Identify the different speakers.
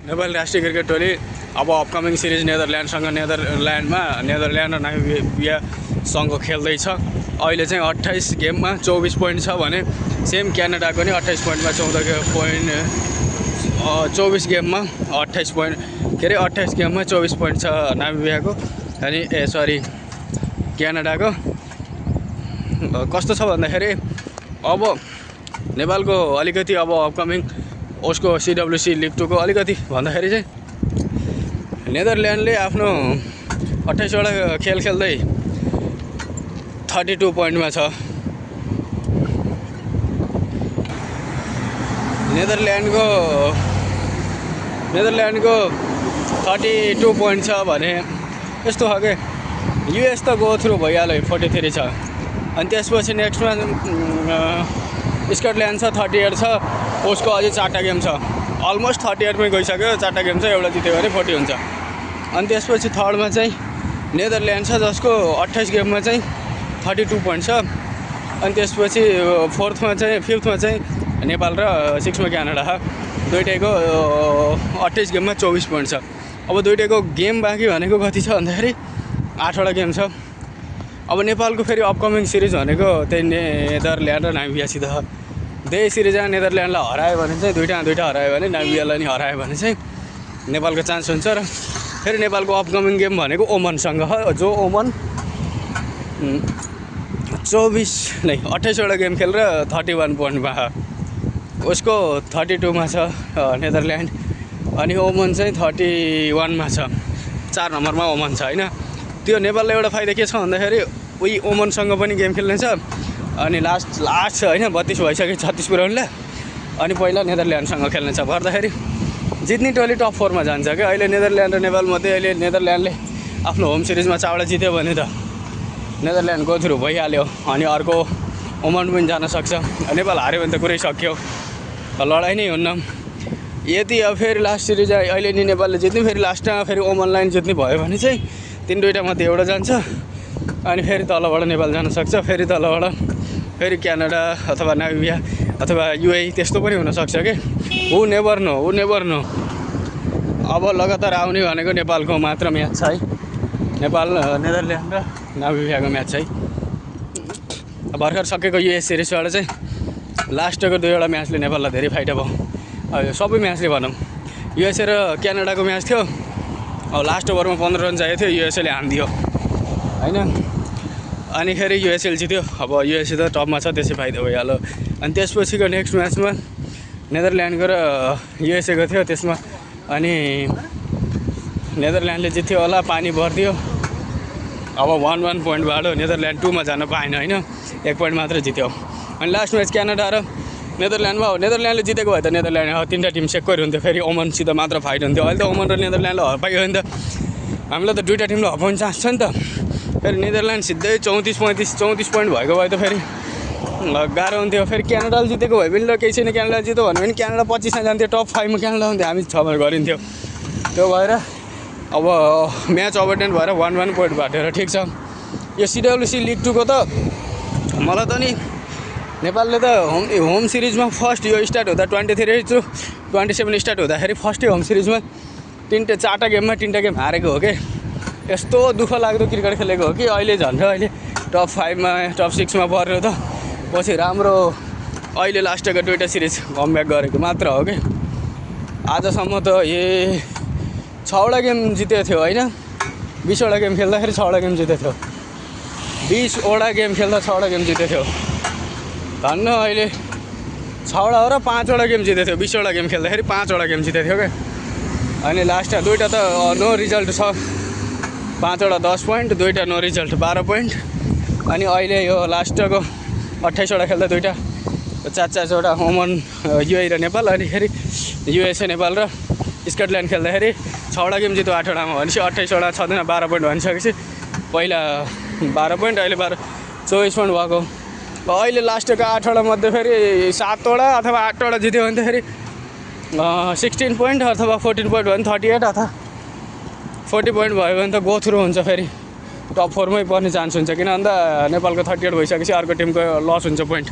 Speaker 1: नेपाली राष्ट्रिय क्रिकेट टोली अब अपकमिङ सिरिज नेदरल्यान्डसँग नेदरल्यान्ड र नामिबियासँग खेल्दैछ। अहिले चाहिँ 28 गेममा 24 पोइन्ट छ भने सेम क्यानाडाको नि 28 पोइन्टमा 24 गेममा 28 पोइन्ट के अरे 28 गेममा 24 पोइन्ट छ नामिबियाको अनि क्यानाडाको। कस्तो छ भन्दाखेरि अब नेपालको अलिकति अब अपकमिङ उसको CWC लिग 2 को अलिकति भन्दाखेरि चाहिँ नेदरल्यान्डले आफ्नो 28 वटा खेल खेल्दै 32 पोइन्टमा छ। नेदरल्यान्डको 32 पोइन्ट छ भने यस्तो हो कि US त गो थ्रु भइहाल्यो 43 छ। अनि त्यसपछि नेक्स्टमा स्कटल्यान्ड छ 38 छ, उसको अझै 4टा गेम छ, अलमोस्ट 38मै गइसक्यो, 4टा गेम छ, एउटा जित्यो भने 40 हुन्छ। अनि त्यसपछि थर्डमा चाहिँ नेदरल्यान्ड छ जसको 28 गेममा चाहिँ 32 पोइन्ट छ। अनि त्यसपछि फिफ्थमा चाहिँ नेपाल र 6मा क्यानाडा छ। दुईटैको 28 गेममा 24 पोइन्ट छ। अब दुईटैको गेम बाँकी भनेको कति छ भन्दाखेरि 8वटा गेम छ। अब नेपालको फेरि अपकमिङ सिरिज भनेको त्यही नेदरल्यान्ड र नामिबियासित छ। त्यही सिरिजमा नेदरल्यान्डलाई हरायो भने चाहिँ दुईटा हरायो भने नामिबियालाई नि हरायो भने चाहिँ नेपालको चान्स हुन्छ। र फेरि नेपालको अपकमिङ गेम भनेको ओमनसँग हो, जो ओमन 28वटा गेम खेलेर 31 पोइन्टमा छ। उसको 32मा छ नेदरल्यान्ड अनि ओमन चाहिँ 31मा छ। 4 नम्बरमा ओमन छ होइन। त्यो नेपाललाई एउटा फाइदा के छ भन्दाखेरि उही ओमनसँग पनि गेम खेल्ने छ अनि लास्ट छ होइन, 32 भइसक्यो 36 पुऱ्याउनुलाई। अनि पहिला नेदरल्यान्डसँग खेल्ने छ भन्दाखेरि जित्ने टोली टप 4मा जान्छ क्या। अहिले नेदरल्यान्ड र नेपाल मध्ये अहिले नेदरल्यान्डले आफ्नो होम सिरिजमा 4वटा जित्यो भने त नेदरल्यान्ड गो थ्रु भइहाल्यो अनि अर्को ओमन पनि जान सक्छ। नेपाल हार्यो भने त कुरै सक्यो, लडाइँ नै हुन्न। यदि अब फेरि लास्ट सिरिज अहिले नि नेपालले जित्ने, फेरि लास्टमा फेरि ओमनलाई जित्ने भयो भने चाहिँ 3-2 मध्ये एउटा जान्छ अनि फेरि तलबाट नेपाल जान सक्छ। फेरि तलबाट फेरि क्यानाडा अथवा नामिबिया अथवा UAE त्यस्तो पनि हुनसक्छ कि। हु नेभर नो। अब लगातार आउने भनेको नेपालको मात्र म्याच छ है, नेपाल नेदरल्यान्ड र नामिबियाको म्याच है। भर्खर सकेको US सिरिजबाट चाहिँ लास्टको 2वटा म्याचले नेपाललाई धेरै फाइदा भयो। सबै म्याचले भनौँ, USA र क्यानाडाको म्याच थियो, अब लास्ट ओभरमा 15 रन चाहिएको थियो, USA ले हानिदियो होइन। अनि फेरि USA जित्यो। अब USA त टपमा छ, त्यसै फाइदा भइहाल्यो। अनि त्यसपछिको नेक्स्ट म्याचमा नेदरल्यान्डको र USA को थियो, त्यसमा अनि नेदरल्यान्डले जित्यो होला, पानी भरिदियो। अब 1 पोइन्टबाट नेदरल्यान्ड 2मा जान पाएन होइन, 1 पोइन्ट मात्र जित्यो। अनि लास्ट म्याच क्यानाडा र नेदरल्यान्डमा हो, नेदरल्यान्डले जितेको भए त नेदरल्यान्ड 3टा टिम सेक्कर हुन्थ्यो, फेरि ओमनसित मात्र फाइट हुन्थ्यो। अहिले त ओमन र नेदरल्यान्डलाई हराइयो भने त हामीलाई त 2टा टिमलाई हराउने चान्स छ नि त। फेरि नेदरल्यान्ड सिधै 34 पोइन्ट भएको भए त फेरि गाह्रो हुन्थ्यो। फेरि क्यानाडाले जितेको भए पनि ल केही छैन, क्यानाडा जित्यो भने पनि क्यानाडा 25मा जान्थ्यो, टप 5मा क्यानाडा हुन्थ्यो, हामी 6मा गरिन्थ्यो। त्यो भएर अब म्याच ओभरटेन भएर 1 पोइन्ट बाटेर ठिक छ। यो CWC लिग 2 को त मलाई त नि नेपालले त होम सिरिजमा फर्स्ट यो स्टार्ट हुँदा 23 to 27 स्टार्ट हुँदाखेरि फर्स्टै होम सिरिजमा 4टा गेममा 3टा गेम हारेको हो कि। यस्तो दुःख लाग्दो क्रिकेट खेलेको हो कि अहिले झन् अहिले टप 5मा टप 6मा पर्यो त पछि राम्रो। अहिले लास्टको 2टा सिरिज कमब्याक गरेको मात्र हो कि। आजसम्म त 6वटा गेम जितेको थियो होइन, 20वटा गेम खेल्दाखेरि 6वटा गेम जितेको थियो, 20वटा गेम खेल्दा 6वटा गेम जितेको थियो। धन्न अहिले 6वटा हो र 5वटा गेम जितेको थियो, 20वटा गेम खेल्दाखेरि 5वटा गेम जितेको थियो क्या। अनि लास्टमा 2टा त नो रिजल्ट छ, 5वटा 10 पोइन्ट, 2टा नो रिजल्ट 12 पोइन्ट। अनि अहिले यो लास्टको 28वटा खेल्दा 2टा 4-4वटा ओमन UAE र नेपाल, अनि फेरि USA नेपाल र स्कटल्यान्ड खेल्दाखेरि 6वटा गेम जित्यो 8वटामा भनेपछि 28वटा 6 12 पोइन्ट भनिसकेपछि पहिला 12 पोइन्ट, अहिले 24 पोइन्ट भएको। अहिले लास्टको 8वटा मध्ये फेरि 7वटा अथवा 8वटा जित्यो भने त फेरि 16 पोइन्ट अथवा 14 पोइन्ट भयो भने 38 अथवा 40 पोइन्ट भयो भने त गो थ्रु हुन्छ, फेरि टप 4मै पर्ने चान्स हुन्छ। किन भन्दा नेपालको 38 भइसकेपछि अर्को टिमको लस हुन्छ पोइन्ट।